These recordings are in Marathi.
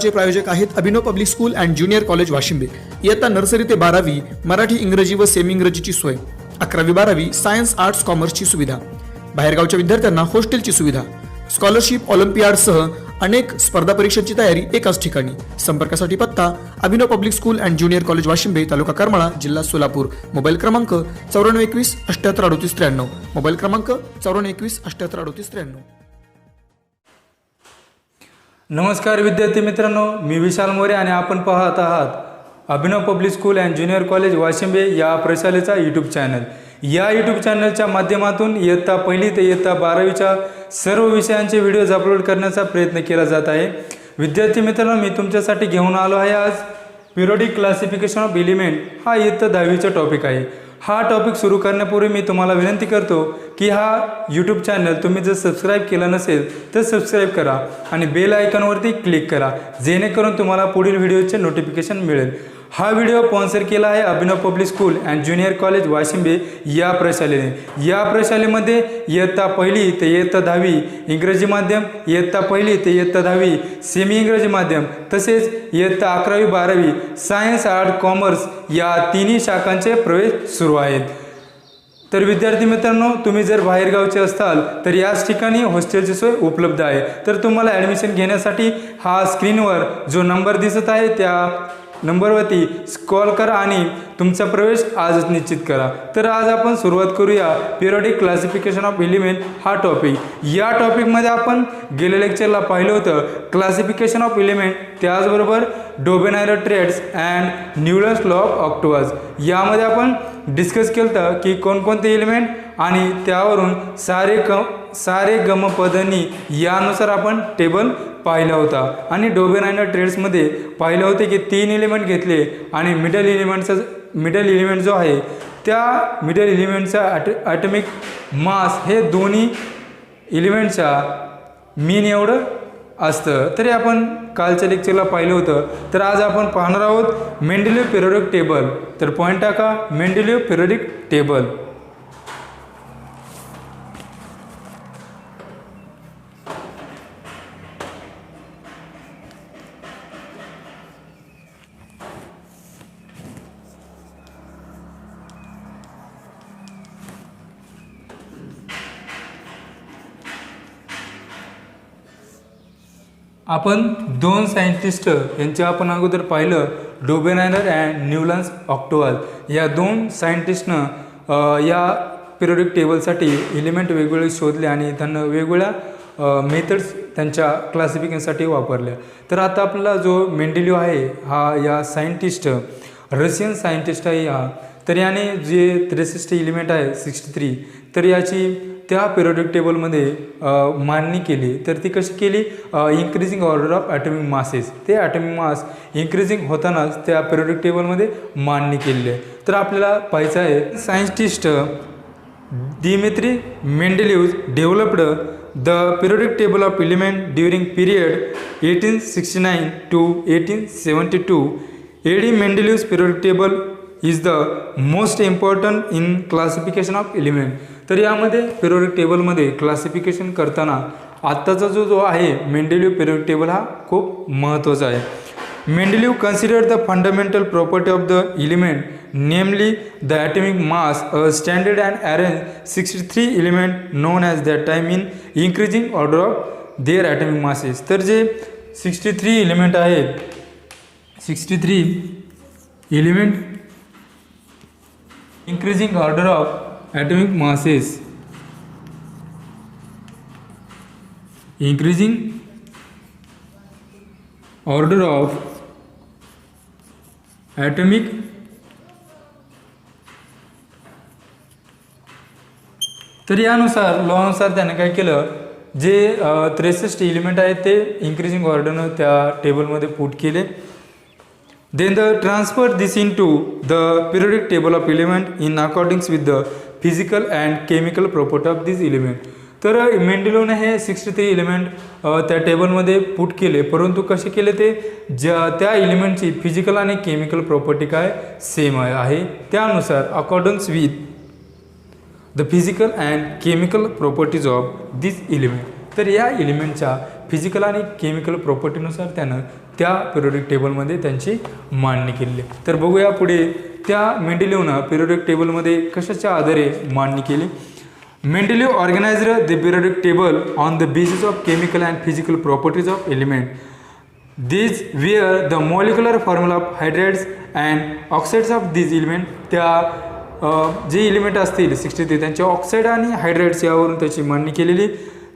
क्लासचे प्रायोजक आहेत Abhinav public school and junior college Washimbe. इयत्ता नर्सरी ते 12वी मराठी इंग्रजी व सेमी इंग्रजीची सोय, 11वी 12वी सायन्स आर्ट्स कॉमर्सची सुविधा, बाहेरगावच्या विद्यार्थ्यांना हॉस्टेलची सुविधा, स्कॉलरशिप, ऑलिम्पियाडसह अनेक स्पर्धा परीक्षांची तयारी एकाच ठिकाणी। संपर्कासाठी पत्ता Abhinav public school and junior college Washimbe, taluka Karmala, जिल्हा सोलापूर। मोबाईल क्रमांक 9421 78 38 93, मोबाईल क्रमांक 9421 78 38 93। नमस्कार विद्यार्थी मित्रांनो, मी विशाल मोरे आणि आपण पाहत आहात Abhinav public school and junior college Washimbe या प्रशालेचा यूट्यूब चॅनल। या यूट्यूब चॅनलच्या माध्यमातून इयत्ता 1ली ते इयत्ता 12वीच्या सर्व विषयांचे व्हिडिओज अपलोड करण्याचा प्रयत्न केला जात आहे। विद्यार्थी मित्रांनो, मी तुमच्यासाठी घेऊन आलो आहे आज पिरियोडिक क्लासिफिकेशन ऑफ एलिमेंट हा इयत्ता 10वीचा टॉपिक आहे। हा टॉपिक सुरू करण्यापूर्वी मी तुम्हाला विनंती करतो की हा यूट्यूब चॅनल तुम्ही जर सबस्क्राईब केलं नसेल तर सबस्क्राईब करा आणि बेल आयकॉनवरती क्लिक करा, जेणेकरून तुम्हाला पुढील व्हिडिओचे नोटिफिकेशन मिळेल। हा व्हिडिओ स्पॉन्सर केला आहे Abhinav public school and junior college Washimbe या प्रशालेने। या प्रशालेमध्ये इयत्ता 1ली ते इयत्ता 10वी इंग्रजी माध्यम, इयत्ता 1ली ते इयत्ता 10वी सेमी इंग्रजी माध्यम तसेच इयत्ता 11वी 12वी सायन्स आर्ट कॉमर्स या तिन्ही शाखांचे प्रवेश सुरू आहेत। तर विद्यार्थी मित्रांनो, तुम्ही जर बाहेरगावचे असताल तर याच ठिकाणी हॉस्टेलची सोय उपलब्ध आहे। तर तुम्हाला ॲडमिशन घेण्यासाठी हा स्क्रीनवर जो नंबर दिसत आहे त्या नंबरवरती कॉल करा आणि तुमचा प्रवेश आजच निश्चित करा। तर आज आपण सुरुवात करूया पिरियोडिक क्लासिफिकेशन ऑफ एलिमेंट हा टॉपिक। या टॉपिकमध्ये आपण गेल्या लेक्चरला पाहिलं होतं क्लासिफिकेशन ऑफ एलिमेंट, त्याचबरोबर डोबेनायर ट्रेड्स अँड न्यूलन्स लॉ ऑफ ऑक्टोवाज। यामध्ये आपण डिस्कस केलं होतं की कोणकोणते एलिमेंट आणि त्यावरून सारे गमपदनी यानुसार आपण टेबल पाहिला होता। आणि डोबेनायर ट्रेड्समध्ये पाहिलं होते की 3 एलिमेंट घेतले आणि मिडल एलिमेंट जो आहे त्या मिडल एलिमेंटचा ॲटॉमिक मास हे दोन्ही एलिमेंटच्या मीन एवढं असतं। तरी आपण कालच्या लेक्चरला पाहिलं होतं। तर आज आपण पाहणार आहोत मेंडेलिव्ह पिरियोडिक टेबल। तर पॉईंट टाका, मेंडेलिव्ह पिरियोडिक टेबल। आपण 2 सायंटिस्ट यांचे आपण अगोदर पाहिलं, डोबेनायर अँड न्यूलन्स ऑक्टोवाज। या 2 सायंटिस्टनं या पिरियोडिक टेबलसाठी एलिमेंट वेगवेगळे शोधले आणि त्यांना वेगवेगळ्या मेथड्स त्यांच्या क्लासिफिकेशनसाठी वापरल्या। तर आता आपला जो मेंडेलिव्ह आहे हा या सायंटिस्ट रशियन सायंटिस्ट आहे हा। तर याने जे 63 एलिमेंट आहे 63, तर याची त्या पिरियोडिक टेबलमध्ये मांडणी केली। तर ती कशी केली, increasing order of atomic masses, ते ॲटॉमिक मास इन्क्रीजिंग होतानाच त्या पिरियोडिक टेबलमध्ये मांडणी केलेली आहे। तर आपल्याला पाहायचं आहे scientist Dmitri Mendeleev developed the periodic table of element during period 1869 to 1872। AD Mendeleev's periodic table is the most important in classification of element. तर यामध्ये पिरियोडिक टेबलमध्ये क्लासिफिकेशन करताना आत्ताचा जो आहे मेंडेलिव्ह पिरियोडिक टेबल हा खूप महत्त्वाचा आहे। Mendeleev considered the fundamental property of the element, namely the atomic mass, standard and arrange 63 element known as that time in increasing order of their atomic masses. तर जे 63 एलिमेंट आहेत, 63 element increasing order of atomic masses, increasing order of atomic तर यानुसार लॉनुसार त्याने काय केलं, जे 63 एलिमेंट आहेत ते इंक्रीजिंग ऑर्डरनं त्या टेबलमध्ये पुट केले। Then the transfer this into the periodic table of element in accordance with the physical and chemical property of this element। तर मेंडेलिव्हने हे 63 एलिमेंट त्या टेबलमध्ये पुट केले, परंतु कसे केले ते त्या एलिमेंटची फिजिकल आणि केमिकल प्रॉपर्टी काय सेम आहे, त्यानुसार accordance with the physical and chemical properties of this element. तर या एलिमेंटच्या फिजिकल आणि केमिकल प्रॉपर्टीनुसार त्यानं त्या पिरियोडिक टेबलमध्ये त्यांची मांडणी केलेली आहे. तर बघूया पुढे त्या मेंडेलिव्हनं पिरियोडिक टेबलमध्ये कशाच्या आधारे मांडणी केली. Mendeleev organized the periodic table on the basis of chemical and physical properties of element. These were the molecular formula of hydrates and oxides of these element. त्या जे एलिमेंट असतील 63 त्यांचे ऑक्साईड आणि हायड्रेट्स यावरून त्याची मांडणी केलेली.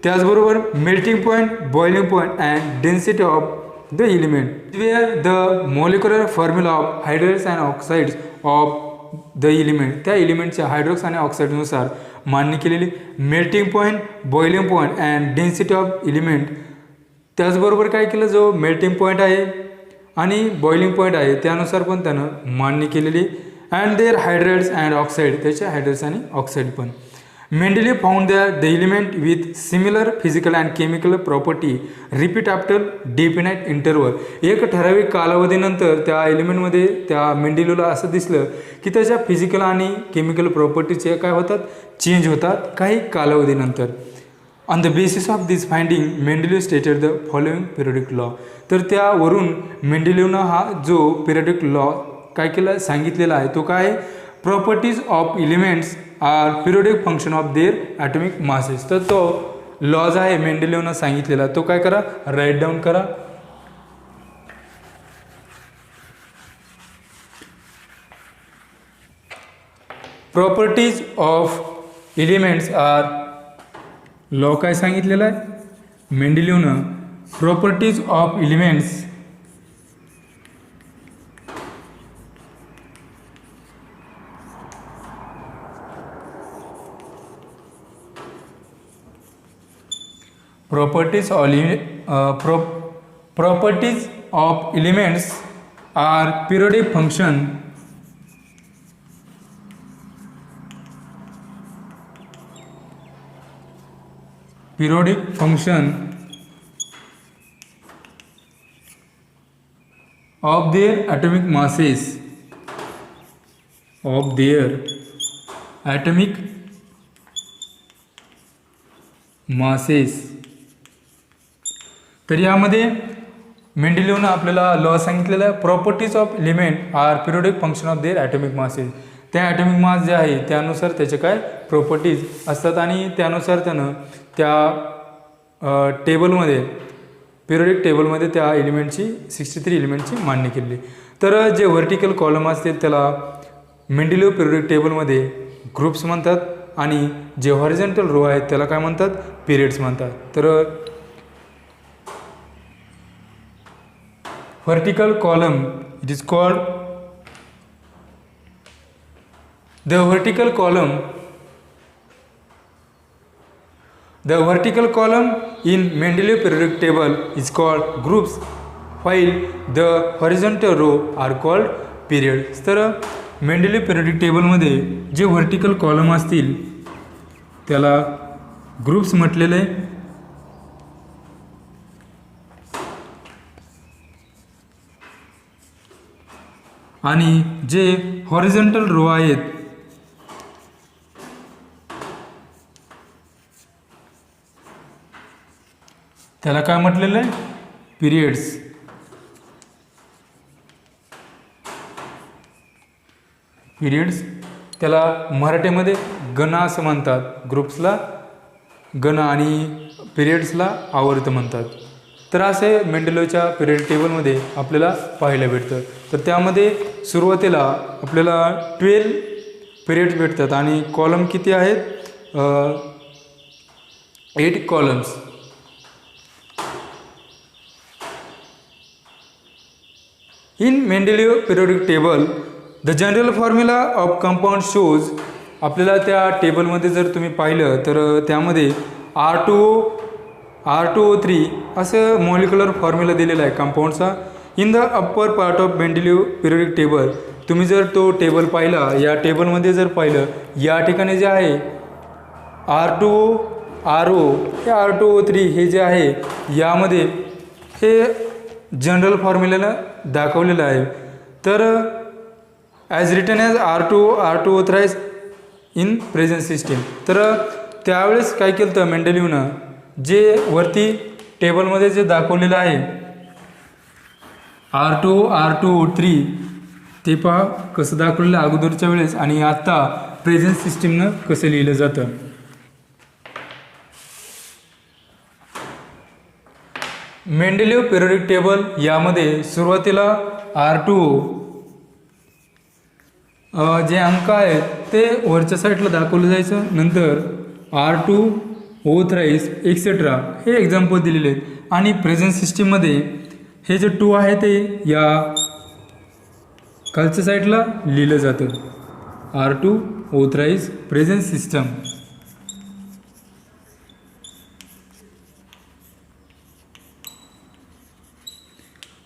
त्याचबरोबर melting point, boiling point and density of the element. The molecular formula of hydrates and oxides of the element. त्या एलिमेंटच्या हायड्रोक्स आणि ऑक्साईडनुसार मांडणी केलेली. Melting point, boiling point and density of element. त्याचबरोबर काय केलं, जो मेल्टिंग पॉईंट आहे आणि बॉइलिंग पॉईंट आहे त्यानुसार पण त्यानं मांडणी केलेली. And their hydrates and oxide, त्याचे हायड्रेट्स आणि ऑक्साईड पण. Mendeleev found that the element with similar physical and chemical property repeat after definite interval. एक ठराविक कालावधीनंतर त्या एलिमेंटमध्ये त्या मेंडेलीवला असं दिसलं की त्याच्या फिजिकल आणि केमिकल प्रॉपर्टीचे काय होतात, चेंज होतात काही कालावधीनंतर. On the basis of this finding Mendeleev stated the following periodic law. तर त्यावरून मेंडेलीवनं हा जो पिरियोडिक लॉ काय केला सांगितलेला आहे तो काय, properties of elements are periodic function of their atomic masses. तर तो लॉज आहे मेंडेलीवनं सांगितलेला तो काय करा, राईट डाऊन करा. Properties of elements are, law काय सांगितलेला आहे मेंडेलीवनं, properties of elements properties of elements are periodic function of their atomic masses, तर यामध्ये मेंडेलीवनं आपल्याला लॉ सांगितलेला आहे, properties of element are periodic function of their atomic masses. त्या ॲटॉमिक मास जे आहे त्यानुसार त्याचे काय प्रॉपर्टीज असतात आणि त्यानुसार त्यानं त्या टेबलमध्ये पिरियोडिक टेबलमध्ये त्या एलिमेंटची 63 एलिमेंटची मांडणी केली. तर जे व्हर्टिकल कॉलम असतील त्याला मेंडेलीव पिरियोडिक टेबलमध्ये ग्रुप्स म्हणतात आणि जे हॉरिझॉन्टल रो आहेत त्याला काय म्हणतात, पिरियड्स म्हणतात. तर vertical column, it is called the vertical column in Mendeleev periodic table is called groups, while the horizontal row are called periods. तर मेंडेलीव पिरियोडिक टेबलमध्ये जे व्हर्टिकल कॉलम असतील त्याला ग्रुप्स म्हटलेले आहे आणि जे हॉरिझॉन्टल रो आहेत त्याला काय म्हटलेलं आहे, पिरियड्स. त्याला मराठीमध्ये गण असं म्हणतात, ग्रुप्सला गण आणि पिरियड्सला आवर्त म्हणतात. तर असे मेंडेलीवच्या पिरियड टेबलमध्ये आपल्याला पाहायला भेटतं. तर त्यामध्ये सुरुवातीला आपल्याला 12 पिरियड्स भेटतात आणि कॉलम किती आहेत, 8 columns. In Mendeleev periodic table the general formula of compound shows. आपल्याला त्या टेबलमध्ये जर तुम्ही पाहिलं तर त्यामध्ये R2O3 असं मॉलिक्युलर फॉर्म्युला दिलेला आहे कंपाऊंडचा. In the upper part of Mendeleev periodic table, तुम्ही जर तो टेबल पाहिला, या टेबलमध्ये जर पाहिलं, या ठिकाणी जे आहे R2O, RO हे R2O3 हे जे आहे यामध्ये हे जनरल फॉर्म्युल्याला दाखवलेलं आहे. तर as written as R2O thrice in present system. तर त्यावेळेस काय केलं तर मेंडेलीवनं जे वरती टेबलमध्ये जे दाखवलेलं आहे R2 ते पहा कसं दाखवलेलं आहे अगोदरच्या वेळेस आणि आता प्रेझेंट सिस्टीमनं कसं लिहिलं जातं. मेंडेलिव्ह पिरियडिक टेबल यामध्ये सुरुवातीला R2 जे अंक आहेत ते वरच्या साईडला दाखवलं जायचं. नंतर R2 O एक्सेट्रा हे एक्झाम्पल दिलेले आहेत आणि प्रेझेंट सिस्टीममध्ये हे जे 2 आहे ते या खालच्या साईडला लिहिलं जातं. R2 O present system.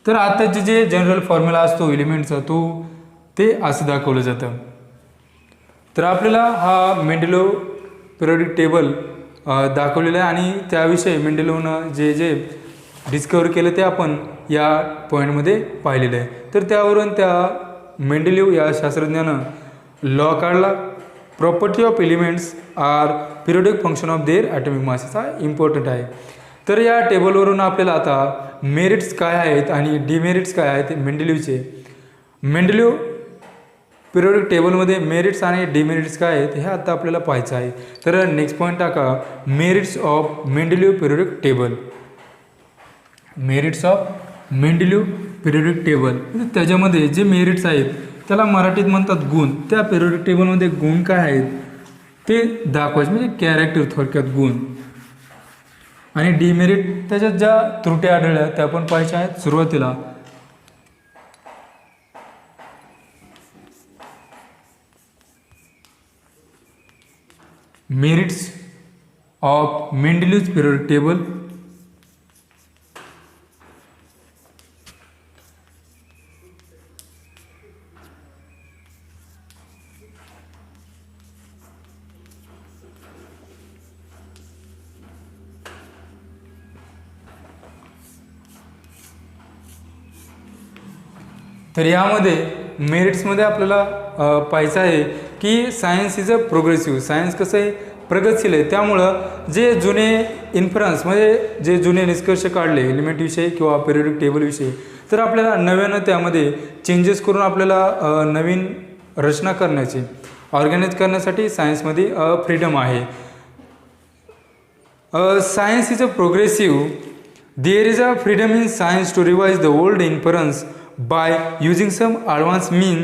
तर आताचे जे जनरल फॉर्म्युला असतो एलिमेंटचा ते असं दाखवलं जातं. तर आपल्याला हा मेंडेलिव्ह पिरियडिक टेबल दाखवलेलं आहे आणि त्याविषयी मेंडेलिव्हनं जे डिस्कवर केलं ते आपण या पॉईंटमध्ये पाहिलेलं आहे. तर त्यावरून त्या मेंडेलिव्ह या शास्त्रज्ञानं लॉ काढला. Property of elements are periodic function of their atomic masses हा इम्पॉर्टंट आहे. तर या टेबलवरून आपल्याला आता मेरिट्स काय आहेत आणि डिमेरिट्स काय आहेत मेंडेलिव्हचे. मेंडेलिव्ह पिरियडिक टेबलमध्ये मेरिट्स आणि डिमेरिट्स काय आहेत हे आता आपल्याला पाहायचं आहे. तर नेक्स्ट पॉईंट टाका merits of Mendeleev periodic table. Merits of Mendeleev periodic table त्याच्यामध्ये जे मेरिट्स आहेत त्याला मराठीत म्हणतात गुण. त्या पिरियडिक टेबलमध्ये गुण काय आहेत ते दाखवायचे म्हणजे कॅरेक्टर थोडक्यात गुण. आणि डिमेरिट त्याच्यात ज्या त्रुटी आढळल्या त्या पण पाहायच्या आहेत. सुरुवातीला merits of Mendeleev periodic table. तर यामध्ये मेरिट्समध्ये आपल्याला पाहायचं आहे की science is a progressive. Science कसं आहे प्रगतशील आहे. त्यामुळं जे जुने इन्फरन्स म्हणजे जे जुने निष्कर्ष काढले एलिमेंटविषयी किंवा पिरियडिक टेबलविषयी तर आपल्याला नव्यानं त्यामध्ये चेंजेस करून आपल्याला नवीन रचना करण्याची ऑर्गनाईज करण्यासाठी सायन्समध्ये फ्रीडम आहे. Science is a progressive. There is a freedom in science to revise the old inference by using some advanced mean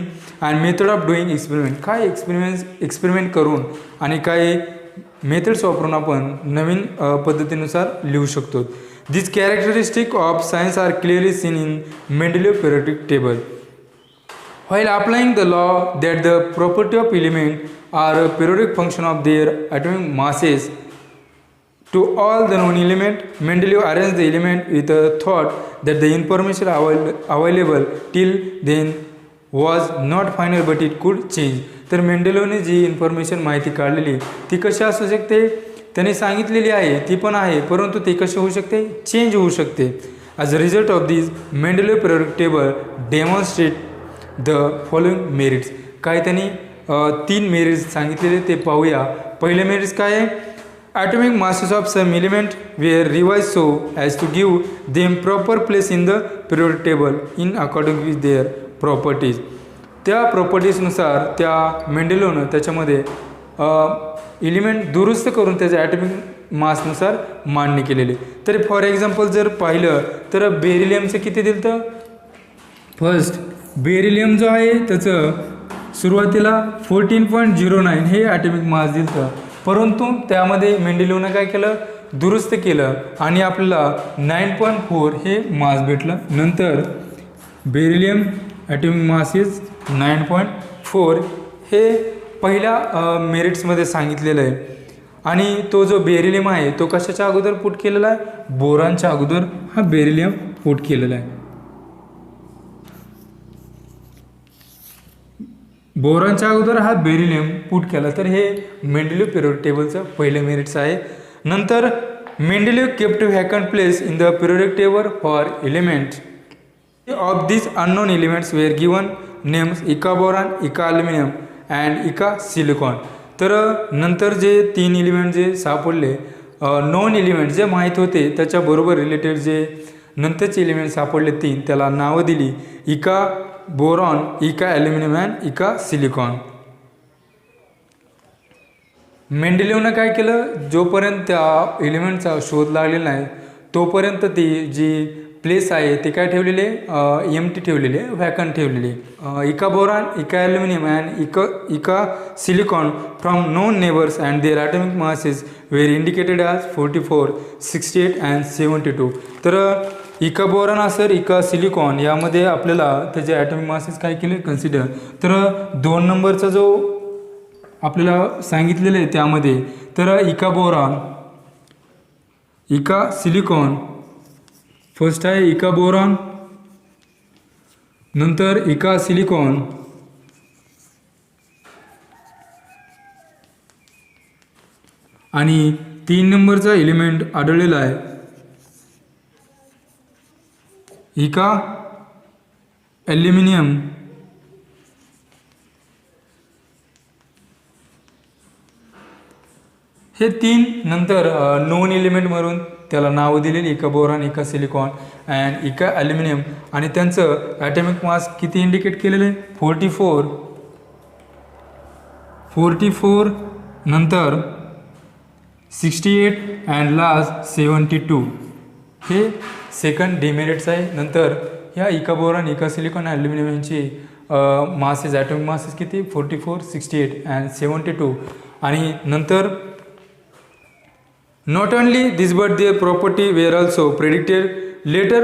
and method of doing experiment. काय एक्सपेरिमेंट करून आणि काही मेथड्स वापरून आपण नवीन पद्धतीनुसार लिहू शकतो. This characteristic of science are clearly seen in Mendeleev periodic table. While applying the law that the property of element are a periodic function of their atomic masses to all the known element, Mendeleev arranged the element with a thought that the information available till then was not final but it could change. तर मेंडेलिव्हने जी इन्फॉर्मेशन माहिती काढलेली ती कशी असू शकते त्याने सांगितलेली आहे ती पण आहे परंतु ती कशी होऊ शकते चेंज होऊ शकते. As a result of this Mendeleev periodic table demonstrate the following merits. काय त्यांनी 3 मेरिट्स सांगितलेले ते पाहूया. पहिले मेरिट्स काय आहे atomic masses of some element were revised so as to give them proper place in the periodic table in according with their properties. त्या प्रॉपर्टीजनुसार त्या मेंडेलिव्हनं त्याच्यामध्ये एलिमेंट दुरुस्त करून त्याच्या ॲटॉमिक मासनुसार मांडणी केलेली. तर फॉर एक्झाम्पल जर पाहिलं तर बेरिलियमचं किती दिलं तर फर्स्ट बेरिलियम जो आहे त्याचं सुरुवातीला 14.09 हे ॲटॉमिक मास दिलं परंतु त्यामध्ये मेंडेलिव्हनं काय केलं दुरुस्त केलं आणि आपल्याला 9.4 हे मास भेटलं. नंतर बेरिलियम ॲटॉमिक मास इज 9.4 हे पहिल्या मेरिट्समध्ये सांगितलेलं आहे. आणि तो जो बेरिलियम आहे तो कशाच्या अगोदर पुट केलेला आहे बोरानच्या अगोदर हा बेरिलियम पुट केलेला आहे. बोरॉनच्या अगोदर हा बेरिलियम पुट केला तर हे मेंडेलिव्ह पिरियडिक टेबलचं पहिलं मेरिट्स आहे. नंतर Mendeleev kept vacant place in the periodic table for elements of this unknown elements were given names eka boron eka aluminium and इका सिलिकॉन. तर नंतर जे 3 एलिमेंट जे सापडले नॉन एलिमेंट जे माहीत होते त्याच्याबरोबर रिलेटेड जे नंतरचे एलिमेंट सापडले 3 त्याला नावं दिली इका बोरॉन, इका ॲल्युमिनियम अँड इका सिलिकॉन. मेंडेलिव्हनं काय केलं, जोपर्यंत त्या एलिमेंटचा शोध लागलेला नाही तोपर्यंत ती जी प्लेस आहे ते काय ठेवलेले एम्प्टी ठेवलेले, व्हॅकंट ठेवलेले. इका बोरॉन, इका ॲल्युमिनियम अँड इका silicon from known neighbours and their atomic masses were indicated as 44, 68 and 72. तर इका बोरॉन असेल इका सिलिकॉन यामध्ये आपल्याला त्याचे ॲटॉमिक मासेस काय केले कन्सिडर. तर 2 नंबरचा जो आपल्याला सांगितलेलं आहे त्यामध्ये तर इका बोरॉन, इका सिलिकॉन, फर्स्ट आहे इका बोरॉन, नंतर इका सिलिकॉन, आणि 3 नंबरचा एलिमेंट आढळलेला आहे इका ॲल्युमिनियम. हे 3 नंतर नोन एलिमेंटवरून त्याला नावं दिलेली इका बोरॉन, इका सिलिकॉन अँड इका ॲल्युमिनियम, आणि त्यांचं ॲटॉमिक मास किती इंडिकेट केलेलं आहे 44, नंतर 68 अँड लास्ट 72. हे सेकंड डिमेरिट्स आहे. नंतर ह्या इका बोरॉन, इका सिलिकॉन ॲल्युमिनियम यांची मासेस ॲटॉमिक मासेस किती 44, 68 अँड 72. आणि नंतर not only this but their property were also predicted later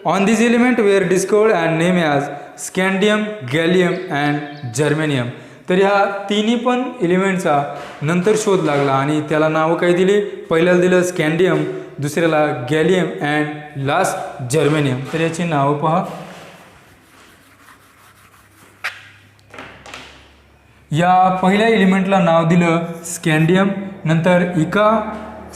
on. These elements were discovered and named as scandium, gallium and germanium. तर ह्या तिन्ही पण एलिमेंटचा नंतर शोध लागला आणि त्याला नावं काय दिली, पहिल्याला दिलं स्कॅन्डियम, दुसऱ्याला गॅलियम अँड लास्ट जर्मेनियम. तर याची नावं पहा. या पहिल्या एलिमेंटला नाव दिलं स्कॅन्डियम, नंतर इका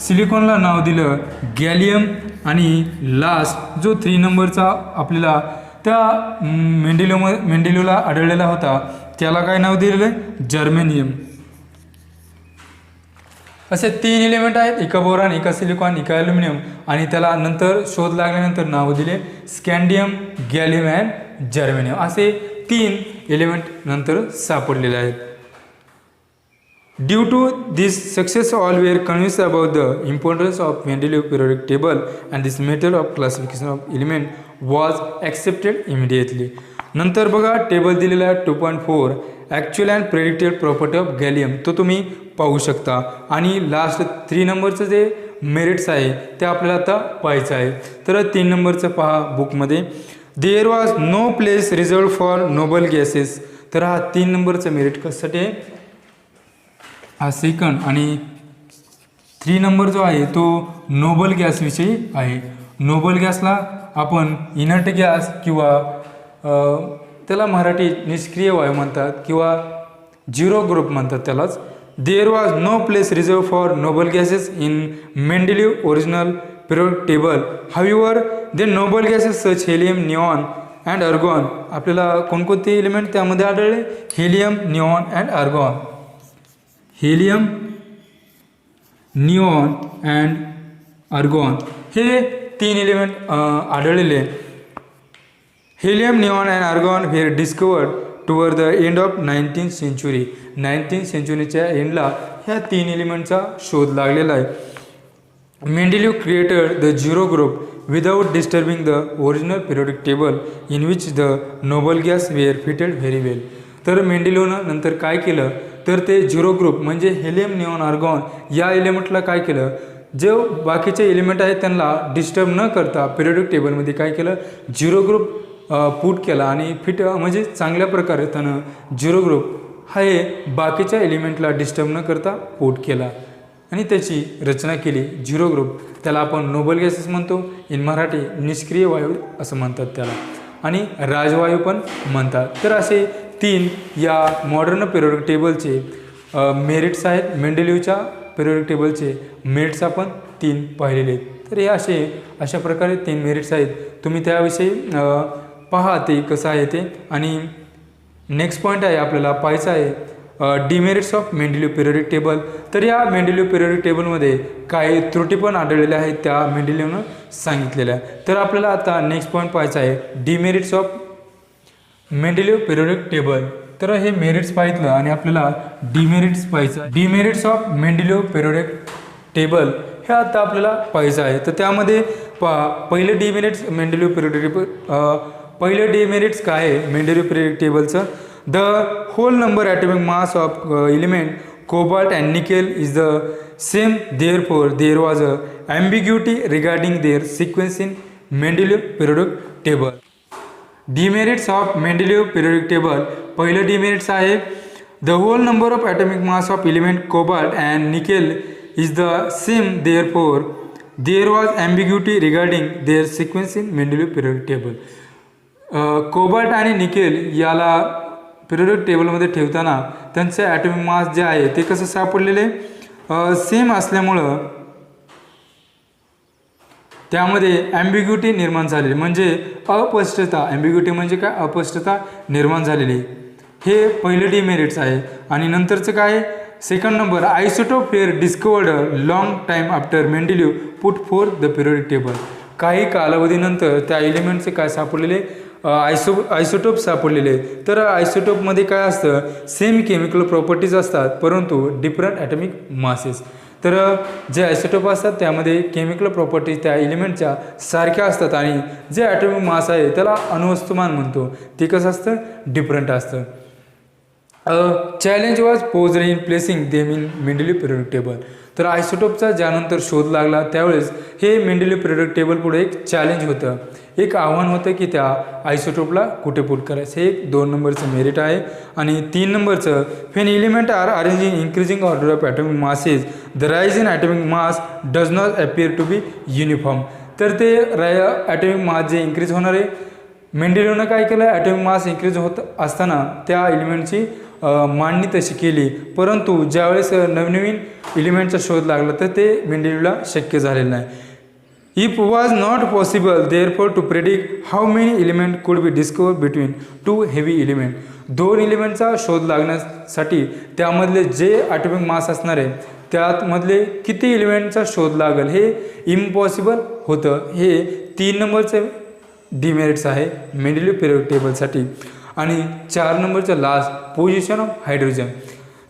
सिलिकॉनला नाव दिलं गॅलियम, आणि लास्ट जो 3 नंबरचा आपल्याला त्या मेंडेलिव्हला आढळलेला होता त्याला काय नाव दिलेलं जर्मेनियम. असे 3 एलिमेंट आहेत इका बोरॉन, इका सिलिकॉन, इका ॲल्युमिनियम, आणि त्याला नंतर शोध लागल्यानंतर नाव दिले स्कॅन्डियम, गॅलियम अँड जर्मेनियम. असे 3 एलिमेंट नंतर सापडलेले आहेत. Due to this success, all were convinced about the importance of Mendeleev periodic table, and this method of classification of element was accepted immediately. नंतर बघा टेबल दिलेला आहे 2.4 actual and predicted property of gallium, तो तुम्ही पाहू शकता. आणि लास्ट 3 नंबरचं जे मेरिट्स आहे ते आपल्याला आता पाहायचं आहे. तर 3 नंबरचं पहा बुकमध्ये, there was no place reserve for noble gases. तर हा 3 नंबरचं मेरिट कशासाठी आहे, हा सेकंड. आणि 3 नंबर जो आहे तो नोबल गॅसविषयी आहे. नोबल गॅसला आपण इनर्ट गॅस किंवा त्याला मराठी निष्क्रिय वायू म्हणतात किंवा झिरो ग्रुप म्हणतात त्यालाच. There was no place reserve for noble gases in Mendeleev original periodic table. However they noble gases such helium, neon and argon. आपल्याला कोणकोणते एलिमेंट त्यामध्ये आढळले, helium, neon and argon. Helium, neon and argon हे 3 एलिमेंट आढळलेले. Helium, neon and argon were discovered toward the end of 19th century. 19th centuryच्या एंडला ह्या 3 एलिमेंटचा शोध लागलेला आहे. Mendeleev created the zero group without disturbing the original periodic table in which the noble gas were fitted very well. तर मेंडेलिव्हनं नंतर काय केलं तर ते झिरो ग्रुप म्हणजे हेलियम, निऑन, आर्गॉन या एलिमेंटला काय केलं, जे बाकीचे एलिमेंट आहेत त्यांना डिस्टर्ब न करता पिरियोडिक टेबलमध्ये काय केलं, झिरो ग्रुप पुट केला आणि फिट म्हणजे चांगल्या प्रकारे त्यानं झिरो ग्रुप हा हे बाकीच्या एलिमेंटला डिस्टर्ब न करता पुट केला आणि त्याची रचना केली झिरो ग्रुप. त्याला आपण नोबल गॅसेस म्हणतो, इन मराठी निष्क्रिय वायू असं म्हणतात त्याला, आणि राजवायू पण म्हणतात. तर असे 3 या मॉडर्न पिरियोडिक टेबलचे मेरिट्स आहेत. मेंडेलिव्हच्या पिरियोडिक टेबलचे मेरिट्स आपण 3 पाहिलेले आहेत. तर हे अशा प्रकारे 3 मेरिट्स आहेत. तुम्ही त्याविषयी पहा ते कसं आहे ते. आणि नेक्स्ट पॉईंट आहे आपल्याला पाहायचं आहे demerits of Mendeleev periodic table. तर या मेंडेलिव्ह पिरियोडिक टेबलमध्ये काही त्रुटी पण आढळलेल्या आहेत, त्या मेंडेलिव्हनं सांगितलेल्या आहे. तर आपल्याला आता नेक्स्ट पॉईंट पाहायचा आहे demerits of Mendeleev periodic table. तर हे मेरिट्स पाहितलं आणि आपल्याला डिमेरिट्स पाहायचं. Demerits of Mendeleev periodic table हे आता आपल्याला पाहायचं आहे. तर त्यामध्ये पहिले डिमेरिट्स मेंडेलिव्ह पिरियोडिक टेबल, पहिले डिमेरिट्स काय आहे मेंडेलिव्ह पिरियोडिक टेबलचं. The whole number atomic mass of element cobalt and nickel is the same, therefore there was a ambiguity regarding their sequence in Mendeleev periodic table. Demerits of Mendeleev periodic table. पहिलं डिमेरिट्स आहे the whole number of atomic mass of element cobalt and nickel is the same, therefore there was ambiguity regarding their sequence in Mendeleev periodic table. Cobalt आणि निकेल याला पिरियोडिक टेबलमध्ये ठेवताना त्यांचे ॲटॉमिक मास जे आहे ते कसं सापडलेले सेम असल्यामुळं त्यामध्ये ॲम्बिग्युटी निर्माण झालेली, म्हणजे अस्पष्टता. ॲम्बिग्युटी म्हणजे काय, अस्पष्टता निर्माण झालेली. हे पहिले डिमेरिट्स आहे. आणि नंतरचं काय, second number isotope were discovered long time after Mendeleev put for the periodic table. काही कालावधीनंतर त्या एलिमेंटचे काय सापडलेले आयसोटोप सापडलेले. तर आयसोटोपमध्ये काय असतं, सेम केमिकल प्रॉपर्टीज असतात परंतु डिफरंट ॲटॉमिक मासेस. तर जे आयसोटोप असतात त्यामध्ये केमिकल प्रॉपर्टीज त्या एलिमेंटच्या सारख्या असतात आणि जे ॲटॉमिक मास आहे त्याला अणुवस्तुमान म्हणतो, ते कसं असतं, डिफरंट असतं. Challenge was posed in placing them in Mendeleev periodic table. तर आयसोटोपचा ज्यानंतर शोध लागला त्यावेळेस हे मेंडेलिव्ह पिरियोडिक टेबल पुढे एक चॅलेंज होतं, एक आव्हान होतं की त्या आयसोटोपला कुठे पुट करायचं. हे एक 2 नंबरचं मेरिट आहे. आणि 3 नंबरचं when element are arranging increasing order of atomic masses the rise in atomic mass does not appear to be uniform. तर ते ॲटॉमिक मास जे इन्क्रीज होणार आहे, मेंडेलिव्हनं काय केलं, ॲटॉमिक मास इन्क्रीज होत असताना त्या एलिमेंटची मांडणी तशी केली, परंतु ज्यावेळेस नवनवीन एलिमेंटचा शोध लागला तर ते मेंडेलिव्हला शक्य झालेलं नाही. If was not possible therefore to predict how many element could be discover between 2 heavy element. 2 एलिमेंटचा शोध लागण्यासाठी त्यामधले जे ॲटॉमिक मास असणार आहे त्यामधले किती एलिमेंटचा शोध लागेल हे इम्पॉसिबल होतं. हे 3 नंबरचे डिमेरिट्स आहे मेंडेलिव्ह पिरियोडिक टेबलसाठी. आणि 4 नंबरचं लास्ट पोझिशन ऑफ हायड्रोजन.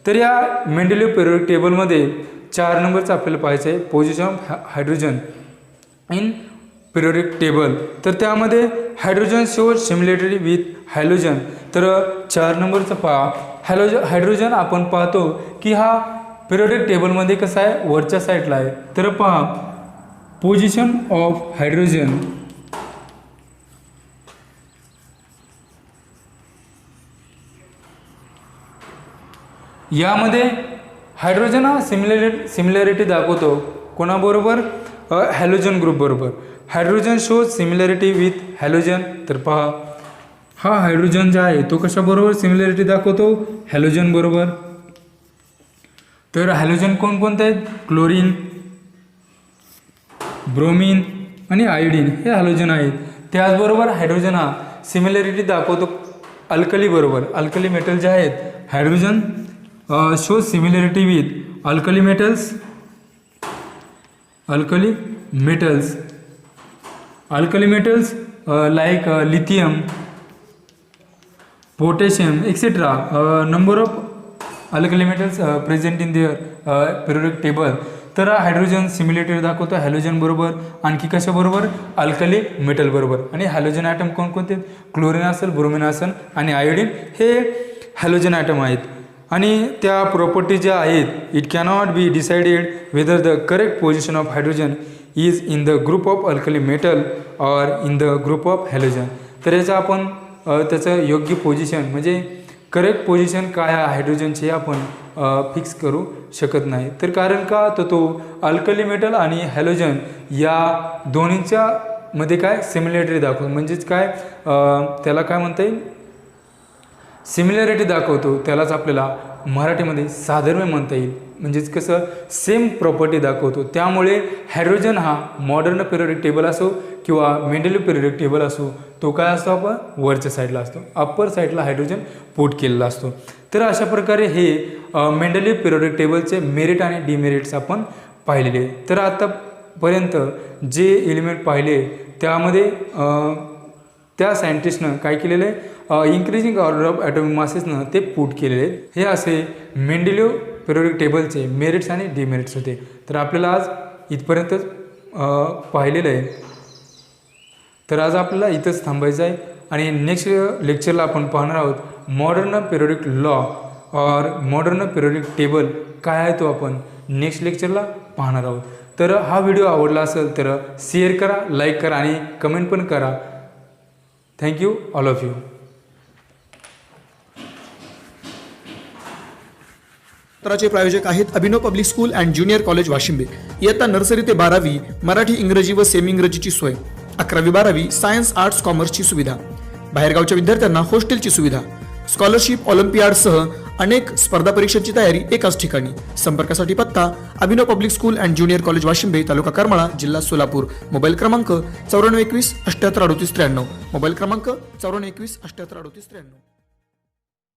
तर या मेंडेलिव्ह पिरियोडिक टेबलमध्ये 4 नंबरचं आपल्याला पाहायचं आहे position of hydrogen in periodic table. तर त्यामध्ये hydrogen shows similarity with halogen. तर 4 नंबरचं पहा, हायड्रोजन आपण पाहतो की हा पिरियोडिक टेबलमध्ये कसा आहे, वरच्या साईडला आहे. तर पहा पोझिशन ऑफ हायड्रोजन यामध्ये हायड्रोजन हा सिमिलॅरिटी दाखवतो कोणाबरोबर, हॅलोजन ग्रुप बरोबर. Hydrogen shows similarity with halogen. तर पहा हा हायड्रोजन जो आहे तो कशाबरोबर सिमिलॅरिटी दाखवतो, हॅलोजन बरोबर. तर हॅलोजन कोणकोणते आहेत, क्लोरीन, ब्रोमीन आणि आयोडीन हे हॅलोजन आहेत. त्याचबरोबर हायड्रोजन हा सिमिलॅरिटी दाखवतो अल्कली बरोबर. अल्कली मेटल जे आहेत, hydrogen shows similarity with alkali metals, alkali metals like lithium, potassium, etc. Number of alkali metals present in their periodic table. तर हायड्रोजन सिमिलॅरिटी दाखवतो हॅलोजन बरोबर, आणखी कशाबरोबर, अल्कली मेटल बरोबर. आणि हॅलोजन ॲटम कोणकोणते, क्लोरीन असेल, ब्रोमिन असेल आणि आयोडीन हे हॅलोजन ॲटम आहेत. आणि त्या प्रॉपर्टी ज्या आहेत, it cannot be decided whether the correct position of hydrogen is in the group of alkali metal or in the group of halogen. तर याचं आपण त्याचं योग्य पोझिशन म्हणजे करेक्ट पोझिशन काय आहे हायड्रोजनचे आपण फिक्स करू शकत नाही. तर कारण का, तर तो अल्कली मेटल आणि हॅलोजन या दोन्हीच्या मध्ये काय सिमिलॅरिटी दाखवतो, म्हणजेच काय त्याला काय म्हणता येईल, सिमिलॅरिटी दाखवतो. त्यालाच आपल्याला मराठीमध्ये साधर्म्य म्हणता येईल. म्हणजेच कसं सेम प्रॉपर्टी दाखवतो. त्यामुळे हायड्रोजन हा मॉडर्न पिरियोडिक टेबल असो किंवा मेंडेलिव्ह पिरियोडिक टेबल असो, तो काय असतो आपण वरच्या साईडला असतो, अप्पर साईडला हायड्रोजन पुट केलेला असतो. तर अशा प्रकारे हे मेंडेलिव्ह पिरियोडिक टेबलचे मेरिट आणि डिमेरिट्स आपण पाहिलेले. तर आतापर्यंत जे एलिमेंट पाहिले त्यामध्ये त्या सायंटिस्टनं काय केलेलं आहे, इन्क्रीजिंग ऑर्डर ऑफ ॲटॉमिक मासेसनं ते पुट केलेले आहेत. हे असे मेंडेलिव्ह पिरियोडिक टेबलचे मेरिट्स आणि डिमेरिट्स होते. तर आपल्याला आज इथपर्यंतच पाहिलेलं आहे. तर आज आपल्याला इथंच थांबायचं आहे आणि नेक्स्ट लेक्चरला आपण पाहणार आहोत मॉडर्न पिरियोडिक लॉ और मॉडर्न पिरियोडिक टेबल काय आहे तो आपण नेक्स्ट लेक्चरला पाहणार आहोत. तर हा व्हिडिओ आवडला असेल तर शेअर करा, लाईक करा आणि कमेंट पण करा. Thank you all of you. सत्राचे प्रायोजक आहेत Abhinav public school and junior college Washimbe. इयत्ता नर्सरी ते 12वी मराठी, इंग्रजी व सेमी इंग्रजीची सोय. 11वी 12वी सायन्स, आर्ट्स, कॉमर्सची सुविधा. बाहेरगावच्या विद्यार्थ्यांना हॉस्टेलची सुविधा. स्कॉलरशिप, ऑलिम्पियाडसह अनेक स्पर्धा परीक्षांची तयारी एकाच ठिकाणी. संपर्कासाठी पत्ता Abhinav public school and junior college Washimbe, taluka Karmala, जिल्हा सोलापूर. मोबाईल क्रमांक 9421 78 38 93. मोबाईल क्रमांक 9421 78 38 93.